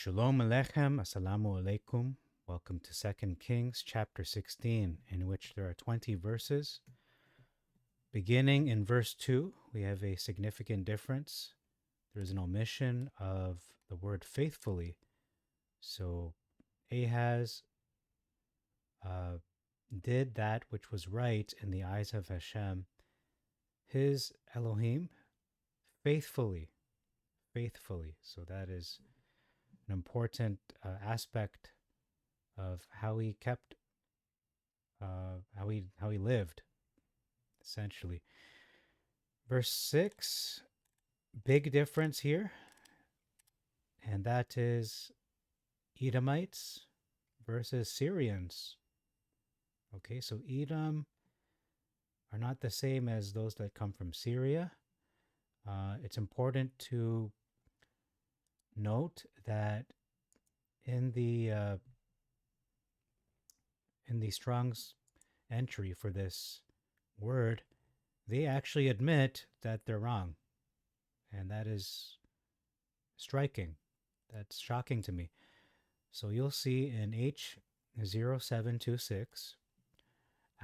Shalom Aleichem, Assalamu Alaikum. Welcome to 2 Kings chapter 16, in which there are 20 verses. Beginning in verse 2, we have a significant difference. There is an omission of the word faithfully. So Ahaz did that which was right in the eyes of Hashem, his Elohim, faithfully. So that is an important aspect of how he kept, how he lived, essentially. Verse 6, big difference here, and that is Edomites versus Syrians. Okay, so Edom are not the same as those that come from Syria. It's important to note that in the Strong's entry for this word, they actually admit that they're wrong, and that is striking. That's shocking to me. So you'll see in H0726,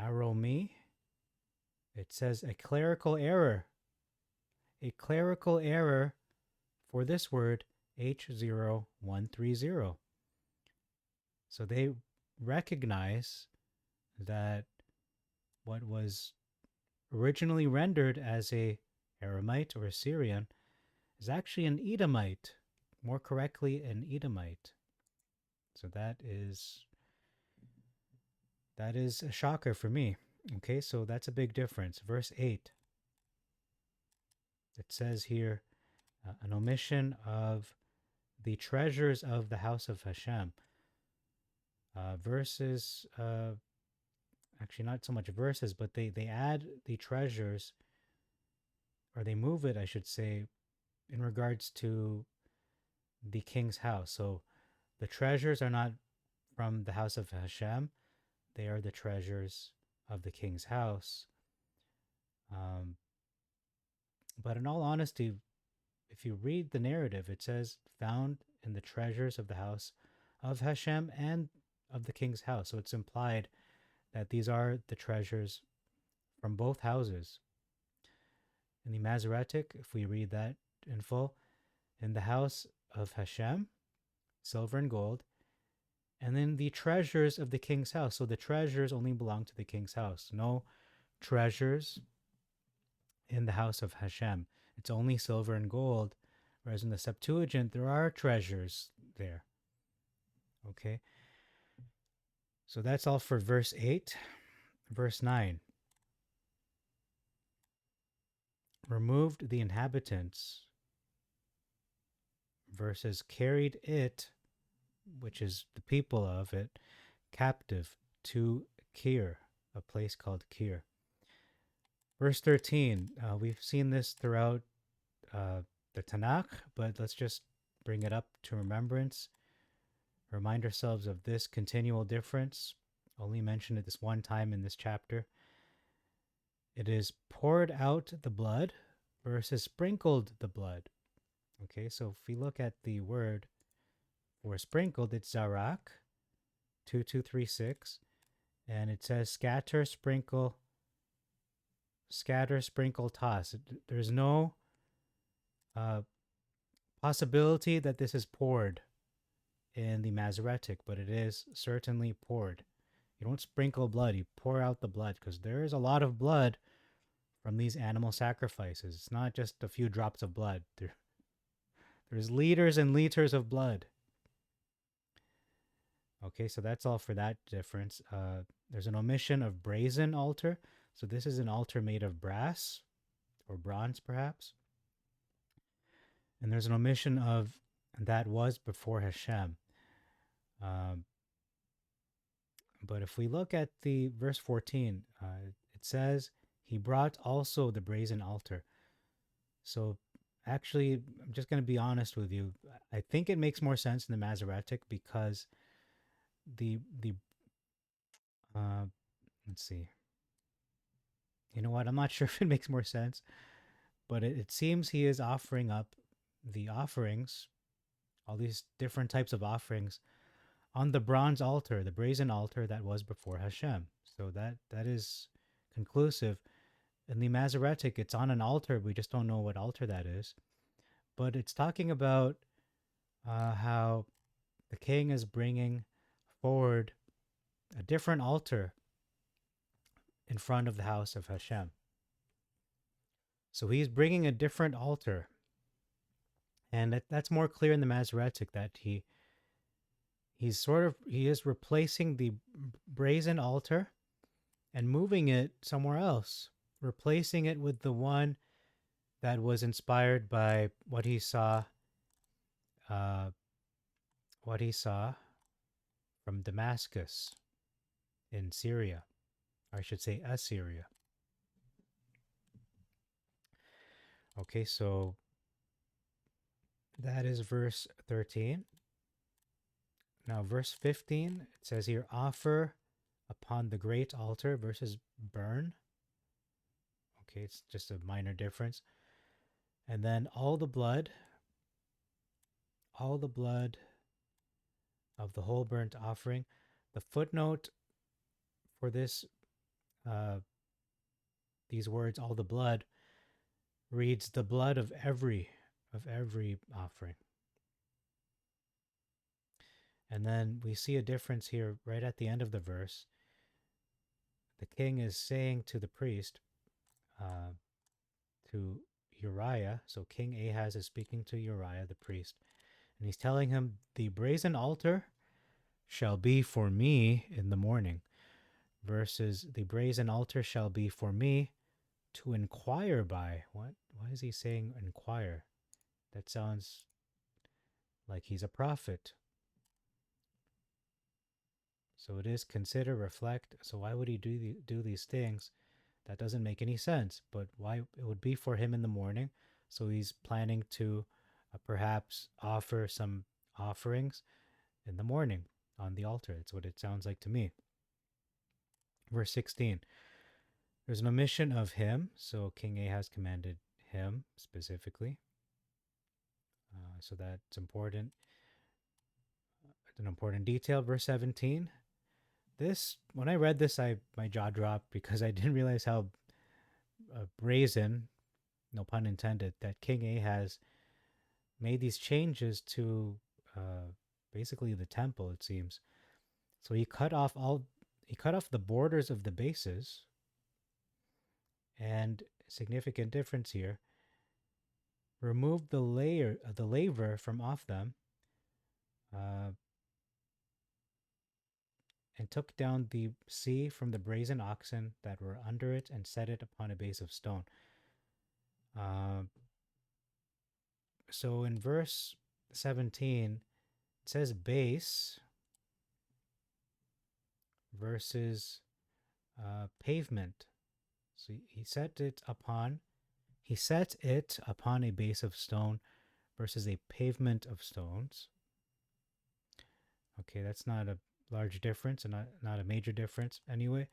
Aromi, it says a clerical error. A clerical error for this word, H0130. So they recognize that what was originally rendered as a Aramite or a Syrian is actually an Edomite, more correctly an Edomite. So that is a shocker for me. Okay, so that's a big difference. Verse 8. It says here an omission of the treasures of the house of Hashem. Verses, actually not so much verses, but they add the treasures, or they move it, I should say, in regards to the king's house. So the treasures are not from the house of Hashem, they are the treasures of the king's house. But in all honesty, if you read the narrative, it says found in the treasures of the house of Hashem and of the king's house. So it's implied that these are the treasures from both houses. In the Masoretic, if we read that in full, in the house of Hashem, silver and gold, and then the treasures of the king's house. So the treasures only belong to the king's house. No treasures in the house of Hashem. It's only silver and gold, whereas in the Septuagint, there are treasures there. Okay? So that's all for verse 8. Verse 9. Removed the inhabitants versus carried it, which is the people of it, captive to Kir, a place called Kir. Verse 13, we've seen this throughout the Tanakh, but let's just bring it up to remembrance. Remind ourselves of this continual difference. Only mentioned it this one time in this chapter. It is poured out the blood versus sprinkled the blood. Okay, so if we look at the word for sprinkled, it's zarak, 2236, and it says scatter, sprinkle, toss. There's no possibility that this is poured in the Masoretic, but it is certainly poured. You don't sprinkle blood, you pour out the blood, because there is a lot of blood from these animal sacrifices. It's not just a few drops of blood. There's liters and liters of blood. Okay, so that's all for that difference. There's an omission of brazen altar. So this is an altar made of brass or bronze, perhaps. And there's an omission of that was before Hashem. But if we look at the verse 14, it says, he brought also the brazen altar. So actually, I'm just going to be honest with you. I think it makes more sense in the Masoretic because let's see. You know what? I'm not sure if it makes more sense, but it seems he is offering up the offerings all these different types of offerings on the bronze altar, the brazen altar that was before Hashem. So that is conclusive. In the Masoretic, it's on an altar. We just don't know what altar that is. But it's talking about how the king is bringing forward a different altar in front of the house of Hashem. So he's bringing a different altar. And that's more clear in the Masoretic, that he is replacing the brazen altar and moving it somewhere else, replacing it with the one that was inspired by what he saw uh, from Damascus in Syria, or I should say Assyria. Okay, so that is verse 13. Now, verse 15, it says here, offer upon the great altar versus burn. Okay, it's just a minor difference. And then all the blood of the whole burnt offering. The footnote for this, these words, all the blood, reads the blood of every offering. And then we see a difference here right at the end of the verse. The king is saying to the priest, to Uriah, so King Ahaz is speaking to Uriah the priest, and he's telling him, the brazen altar shall be for me in the morning, versus the brazen altar shall be for me to inquire by. What? Why is he saying inquire? That sounds like he's a prophet. So it is consider, reflect. So why would he do these things? That doesn't make any sense. But why it would be for him in the morning? So he's planning to perhaps offer some offerings in the morning on the altar. That's what it sounds like to me. Verse 16. There's an omission of him. So King Ahaz commanded him specifically. So that's important. It's an important detail. Verse 17. This, when I read this, my jaw dropped because I didn't realize how brazen, no pun intended, that King Ahaz made these changes to basically the temple, it seems. So he cut off the borders of the bases, and significant difference here, removed the laver from off them, and took down the sea from the brazen oxen that were under it, and set it upon a base of stone. So in verse 17, it says base versus pavement. So he set it upon a base of stone versus a pavement of stones. Okay, that's not a large difference, and not a major difference anyway.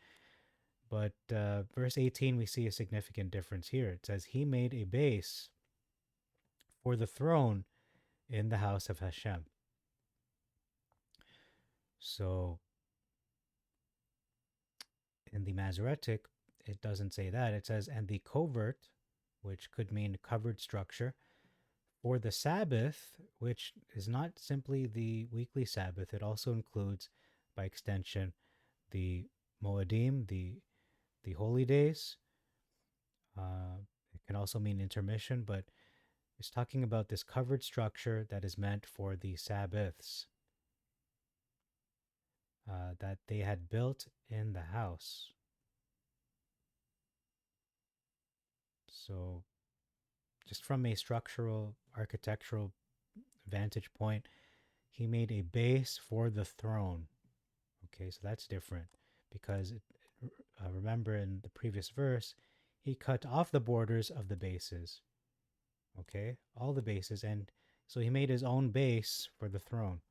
But verse 18, we see a significant difference here. It says, he made a base for the throne in the house of Hashem. So in the Masoretic, it doesn't say that. It says, and the covert, which could mean covered structure, for the Sabbath, which is not simply the weekly Sabbath, it also includes, by extension, the Moedim, the holy days. It can also mean intermission, but it's talking about this covered structure that is meant for the Sabbaths that they had built in the house. So just from a structural, architectural vantage point, he made a base for the throne. Okay, so that's different because remember in the previous verse, he cut off the borders of the bases. Okay, all the bases, and so he made his own base for the throne.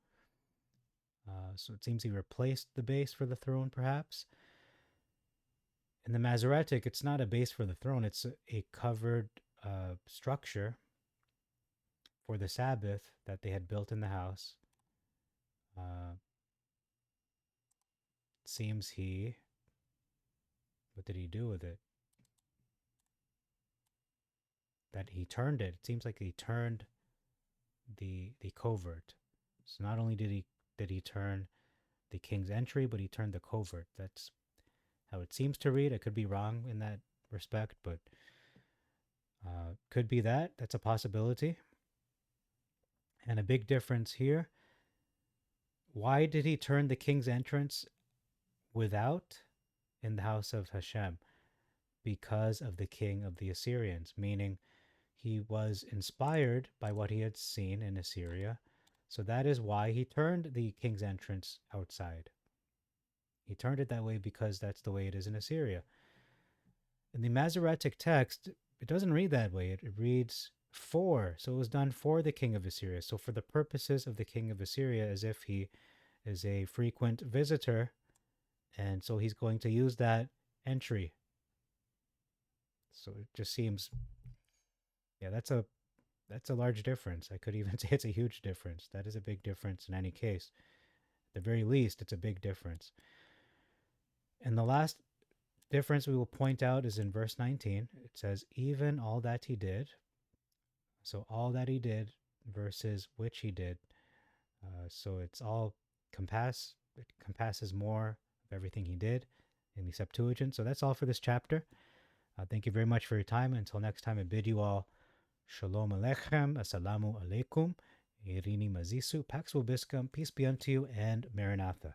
So it seems he replaced the base for the throne, perhaps. In the Masoretic, it's not a base for the throne, it's a covered structure for the Sabbath that they had built in the house. Uh, seems he, what did he do with it? That he turned it. It seems like he turned the covert. So not only did he turn the king's entry, but he turned the covert. That's how it seems to read. I could be wrong in that respect, but could be that. That's a possibility. And a big difference here. Why did he turn the king's entrance without in the house of Hashem? Because of the king of the Assyrians, meaning he was inspired by what he had seen in Assyria. So that is why he turned the king's entrance outside. He turned it that way because that's the way it is in Assyria. In the Masoretic text, it doesn't read that way. It reads for. So it was done for the king of Assyria. So for the purposes of the king of Assyria, as if he is a frequent visitor. And so he's going to use that entry. So it just seems, yeah, that's a large difference. I could even say it's a huge difference. That is a big difference in any case. At the very least, it's a big difference. And the last difference we will point out is in verse 19. It says, even all that he did. So all that he did versus which he did. So it's all it compasses more of everything he did in the Septuagint. So that's all for this chapter. Thank you very much for your time. Until next time, I bid you all Shalom Aleichem, Assalamu Alaikum, Irini Mazisu, Pax Vobiscum, peace be unto you, and Maranatha.